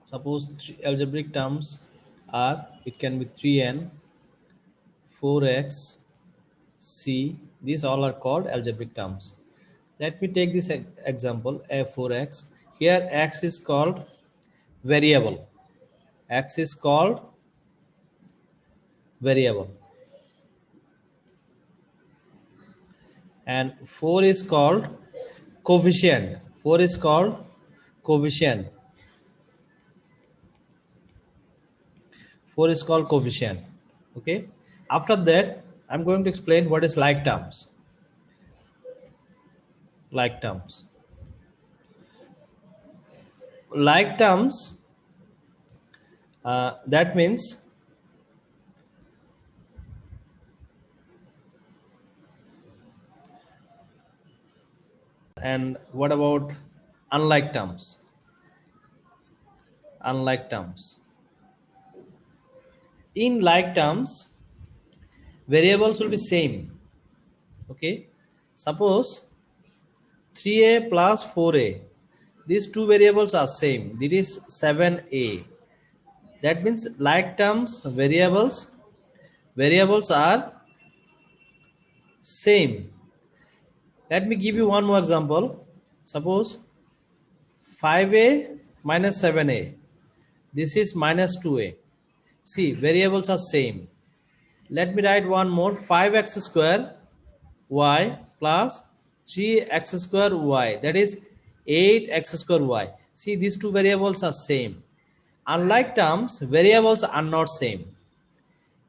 Suppose three algebraic terms are, it can be 3n, 4x, c. These all are called algebraic terms. Let me take this example, f4x. Here x is called variable. X is called variable. And 4 is called coefficient. 4 is called coefficient. 4 is called coefficient. Okay. After that, I'm going to explain what is like terms. Like terms. Like terms, that means and what about unlike terms? Unlike terms. In like terms, variables will be same. Okay. Suppose 3a plus 4a. These two variables are same. This is 7a. That means like terms, variables are same. Let me give you one more example. Suppose 5a minus 7a. This is minus 2a. See, variables are same. Let me write one more. 5x square y plus 3x square y. That is 8x square y. See, these two variables are same. Unlike terms, variables are not same.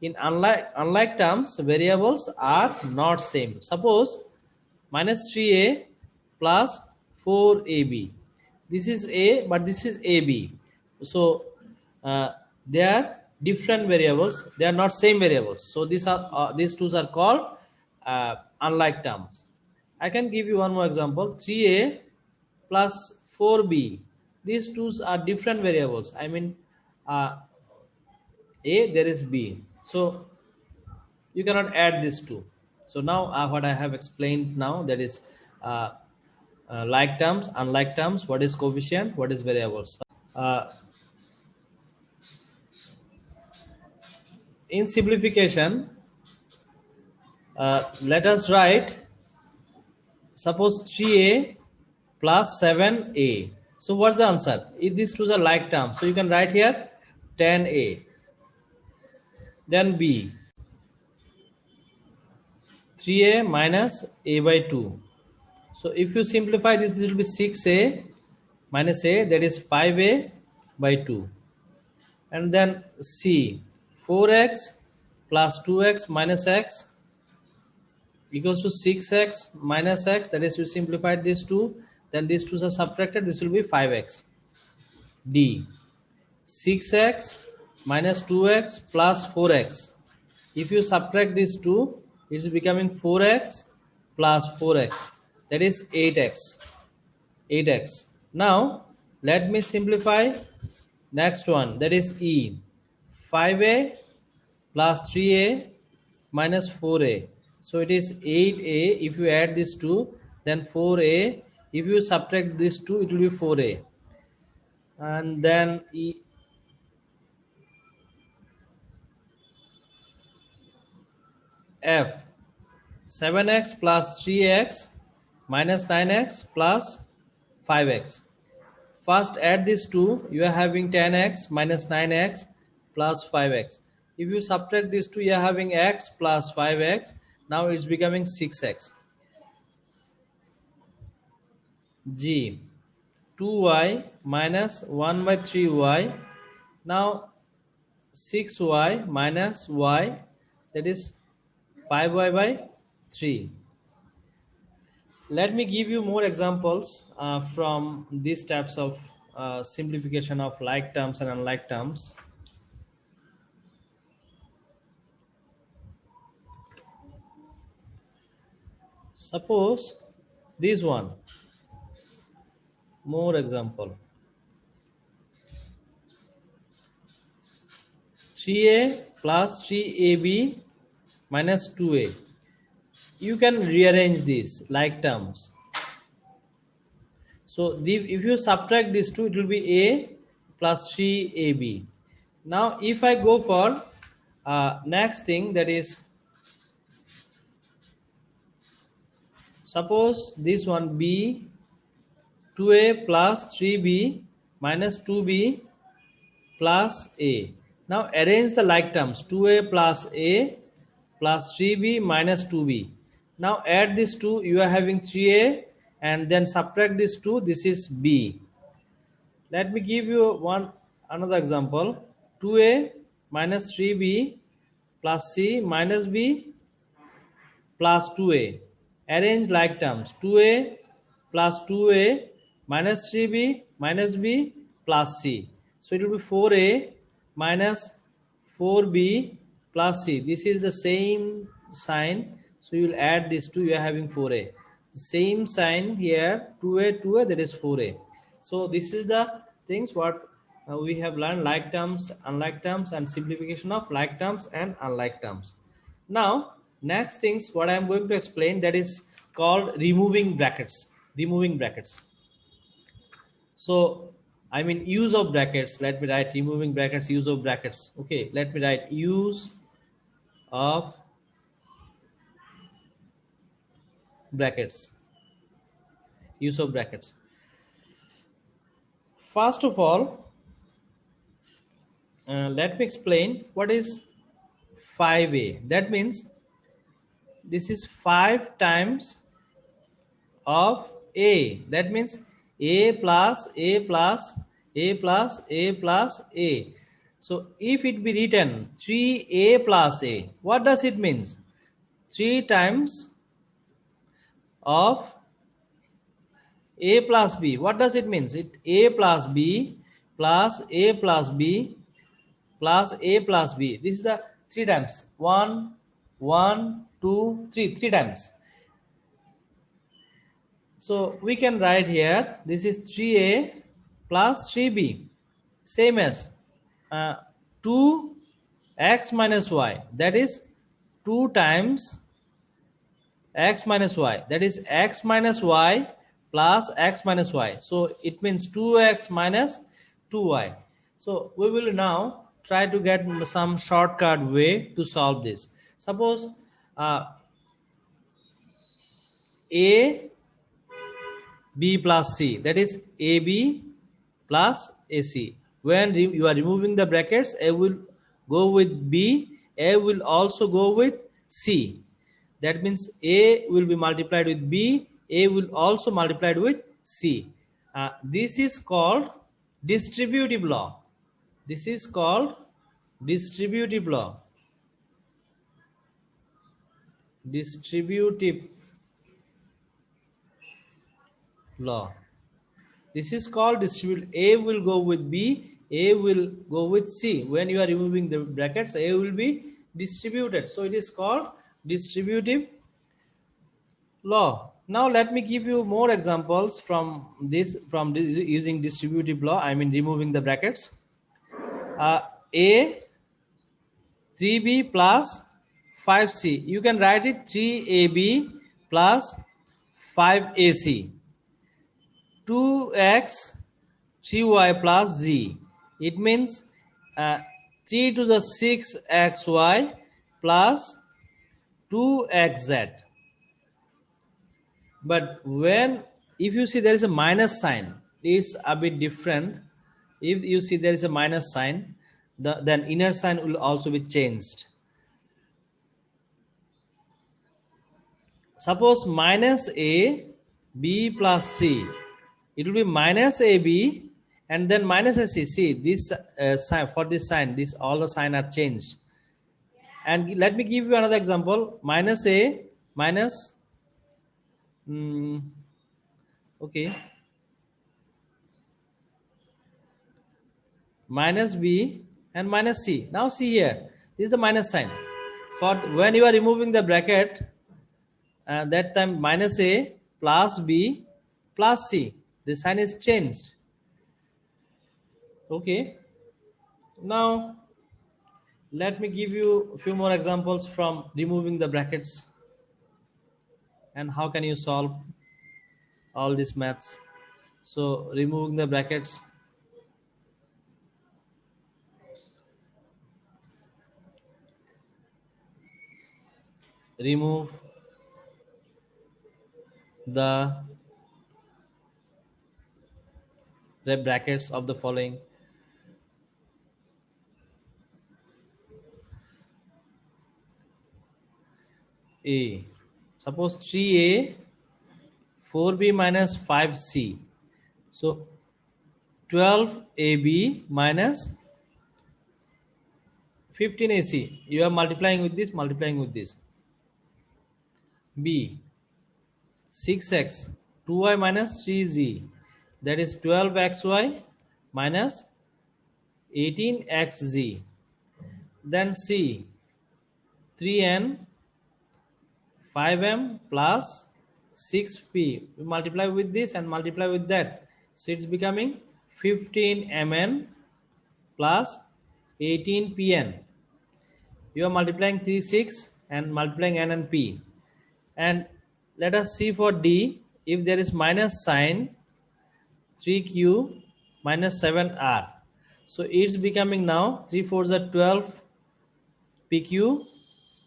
In unlike terms, variables are not same. Suppose minus 3a plus 4ab. This is a, but this is ab. So they are different variables. They are not same variables. So these two are called unlike terms. I can give you one more example. 3a plus 4b. These two are different variables. I mean, a, there is b. So you cannot add these two. So now what I have explained now, that is like terms, unlike terms, what is coefficient, what is variables. In simplification, let us write, suppose 3a plus 7a. So what's the answer? If these two are like terms, so you can write here 10a. Then b, 3a minus a by 2. So if you simplify this, this will be 6a minus a, that is 5a by 2. And then c, 4x plus 2x minus x equals to 6x minus x, that is you simplified these two, then these two are subtracted, this will be 5x. D, 6x minus 2x plus 4x. If you subtract these two, it's becoming 4x plus 4x, that is 8x. 8x. Now let me simplify next one, that is E, 5a plus 3a minus 4a. So it is 8a. If you add these two, then 4a. If you subtract these two, it will be 4a. And then E, F, 7x plus 3x minus 9x plus 5x. First add these two, you are having 10x minus 9x plus 5x. If you subtract these two, you are having x plus 5x. Now it's becoming 6x. G, 2y minus 1 by 3y. Now 6y minus y, that is 5y by 3. Let me give you more examples from these types of simplification of like terms and unlike terms. Suppose this one, more example, 3a plus 3ab minus 2a. You can rearrange these like terms. So if you subtract these two, it will be a plus 3ab. Now if I go for next thing, that is, suppose this one b 2a plus 3b minus 2b plus a. Now arrange the like terms, 2a plus a plus 3b minus 2b. Now add these two, you are having 3a, and then subtract this 2, this is b. Let me give you another example. 2a minus 3b plus c minus b plus 2a. Arrange like terms, 2a plus 2a minus 3b minus b plus c. So it will be 4a minus 4b plus c. This is the same sign, so you will add these two, you are having 4a. The same sign here, 2a, that is 4a. So this is the things what we have learned: like terms, unlike terms, and simplification of like terms and unlike terms. Now next things what I am going to explain, that is called removing brackets. Removing brackets. So I mean use of brackets. Let me write removing brackets, use of brackets. Okay, let me write use of brackets. Use of brackets. First of all, let me explain what is 5a. That means this is 5 times of a. That means a plus a plus a plus a plus a. So if it be written 3a plus a, what does it means? 3 times of a plus b. What does it means? It a plus b plus a plus b plus a plus b. This is the 3 times. 1, 1, 2, 3. 3 times. So we can write here, this is 3a plus 3b, same as 2x minus y, that is 2 times x minus y, that is x minus y plus x minus y. So it means 2x minus 2y. So we will now try to get some shortcut way to solve this. Suppose a b plus c, that is ab plus ac. When you are removing the brackets, a will go with b, a will also go with c. That means a will be multiplied with b, a will also multiplied with c. This is called distributive law. This is called distributive law. Distributive law. This is called distribute. A will go with b, a will go with c. When you are removing the brackets, a will be distributed. So it is called distributive law. Now let me give you more examples from this using distributive law. I mean removing the brackets. A 3b plus 5c. You can write it 3ab plus 5ac. 2x 3y plus z. It means 3 to the 6xy plus 2xz. But if you see there is a minus sign, it's a bit different. If you see there is a minus sign, then inner sign will also be changed. Suppose minus a b plus c, it will be minus ab and then minus ac. See this sign, for this sign, this all the sign are changed. And let me give you another example. Minus a minus okay, minus b and minus c. Now see here, this is the minus sign. For when you are removing the bracket, that time minus a plus b plus c, the sign is changed. Okay, now let me give you a few more examples from removing the brackets and how can you solve all these maths. So removing the brackets, remove the brackets of the following. A, suppose 3a 4b minus 5c, so 12ab minus 15ac, you are multiplying with this, b 6x 2y minus 3z, that is 12xy minus 18xz, then c 3n 5m plus 6p, we multiply with this and multiply with that, so it's becoming 15mn plus 18pn. You are multiplying 3 6 and multiplying n and p. And let us see for d, if there is minus sign, 3q minus 7r, so it's becoming now 3 4s are 12 pq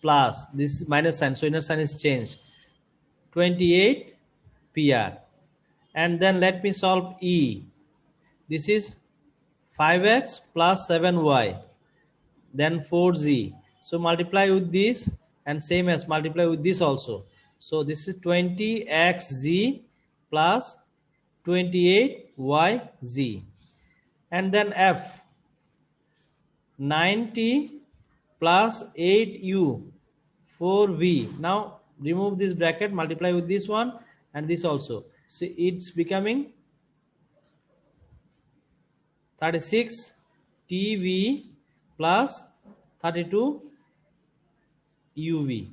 plus this is minus sign, so inner sign is changed, 28 pr. And then let me solve e, this is 5x plus 7y, then 4z, so multiply with this and same as multiply with this also, so this is 20xz plus 28yz. And then f 90 plus 8u 4v, now remove this bracket, multiply with this one and this also, so it's becoming 36 tv plus 32 uv.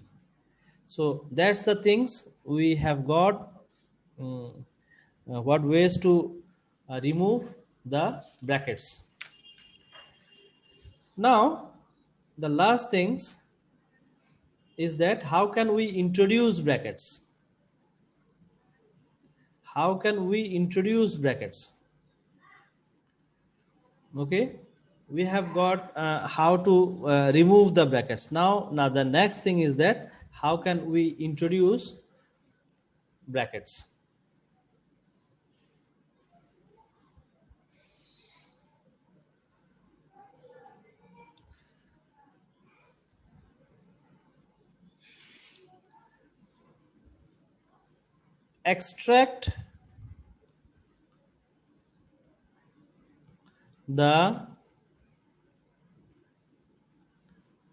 So that's the things we have got, what ways to remove the brackets. Now the last things is that how can we introduce brackets? How can we introduce brackets? Okay, we have got how to remove the brackets. Now the next thing is that how can we introduce brackets? Extract the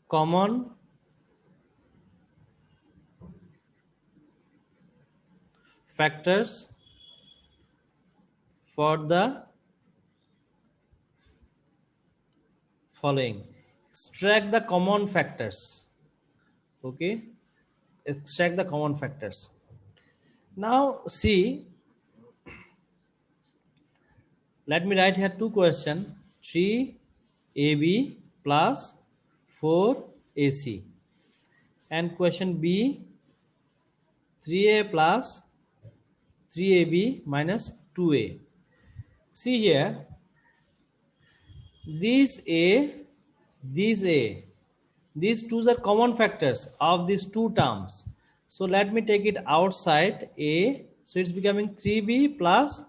common factors for the following. Extract the common factors. Okay, extract the common factors. Now see, let me write here two questions, 3ab plus 4ac, and question b, 3a plus 3ab minus 2a. See here, these two are common factors of these two terms. So let me take it outside a, so it's becoming 3b plus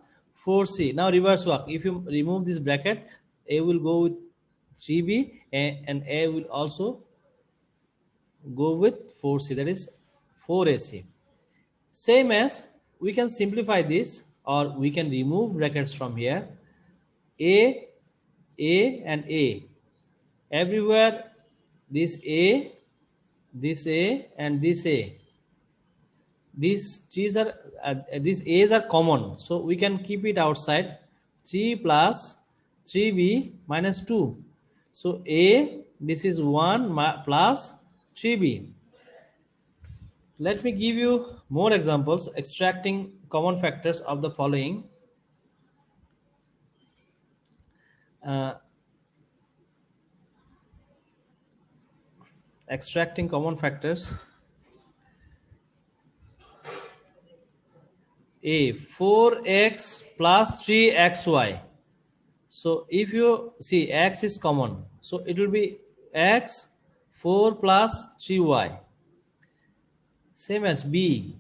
4c. Now reverse work, if you remove this bracket, a will go with 3b and a will also go with 4c, that is 4ac. Same as we can simplify this, or we can remove brackets from here. A and a, everywhere this a and this a, these a's are common, so we can keep it outside. 3 plus 3b minus 2, so a, this is 1 plus 3b. Let me give you more examples extracting common factors of the following. Extracting common factors. A, 4x plus 3xy. So if you see x is common, so it will be x 4 plus 3y. Same as b,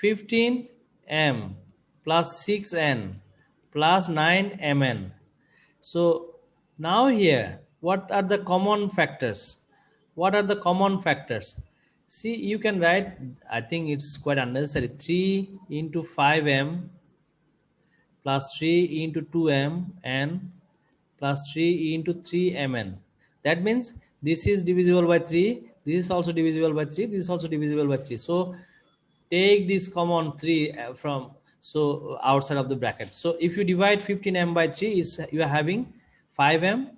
15m plus 6n plus 9mn. So now here, what are the common factors? What are the common factors? See, you can write, I think it's quite unnecessary, 3 into 5m plus 3 into 2m and plus 3 into 3mn. That means this is divisible by 3, this is also divisible by 3, this is also divisible by 3. So take this common 3 from, so outside of the bracket. So if you divide 15m by 3, is you are having 5m.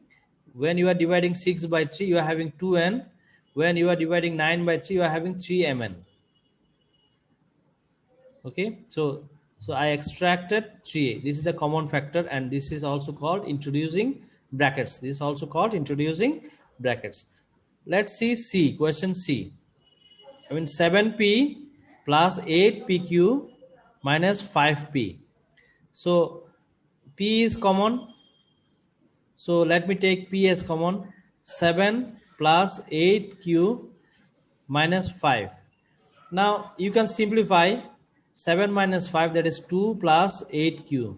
When you are dividing 6 by 3, you are having 2n. When you are dividing 9 by 3, you are having 3mn. Okay, so I extracted 3a. This is the common factor, and this is also called introducing brackets. This is also called introducing brackets. Let's see C, question C. I mean 7p plus 8pq minus 5p. So p is common, so let me take p as common. 7 plus 8q minus 5. Now you can simplify 7 minus 5, that is 2 plus 8q.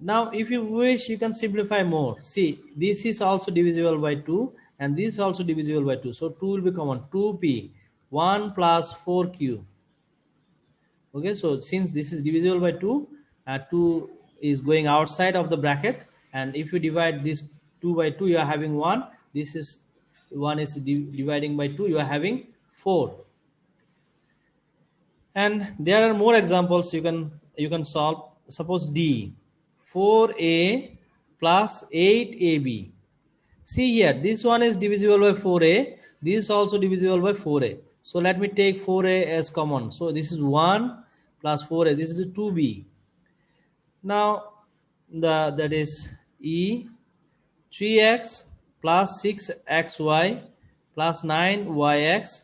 Now if you wish, you can simplify more. See, this is also divisible by 2 and this is also divisible by 2. So 2 will be common. 2p, 1 plus 4q. Okay, so since this is divisible by 2, 2 is going outside of the bracket, and if you divide this 2 by 2, you are having 1. This is 1 is dividing by 2, you are having 4. And there are more examples you can solve. Suppose D, 4a plus 8ab. See here, this one is divisible by 4a, this is also divisible by 4a. So let me take 4a as common. So this is 1 plus 4a, this is 2b. Now that is E, 3x plus 6xy plus 9yx.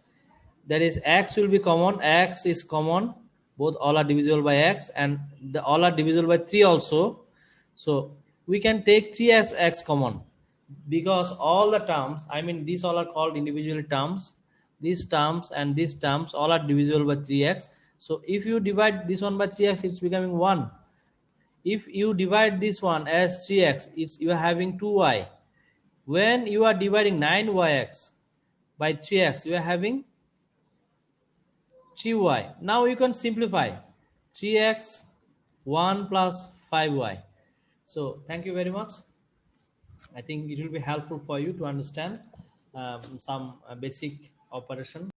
That is x will be common, x is common, both all are divisible by x, and the all are divisible by 3 also. So we can take 3 as x common, because all the terms, I mean these all are called individual terms, these terms and these terms all are divisible by 3x. So if you divide this one by 3x, it's becoming 1. If you divide this one as 3x, it's you are having 2y. When you are dividing 9yx by 3x, you are having 3y. Now you can simplify 3x 1 plus 5y. So thank you very much. I think it will be helpful for you to understand some basic operation.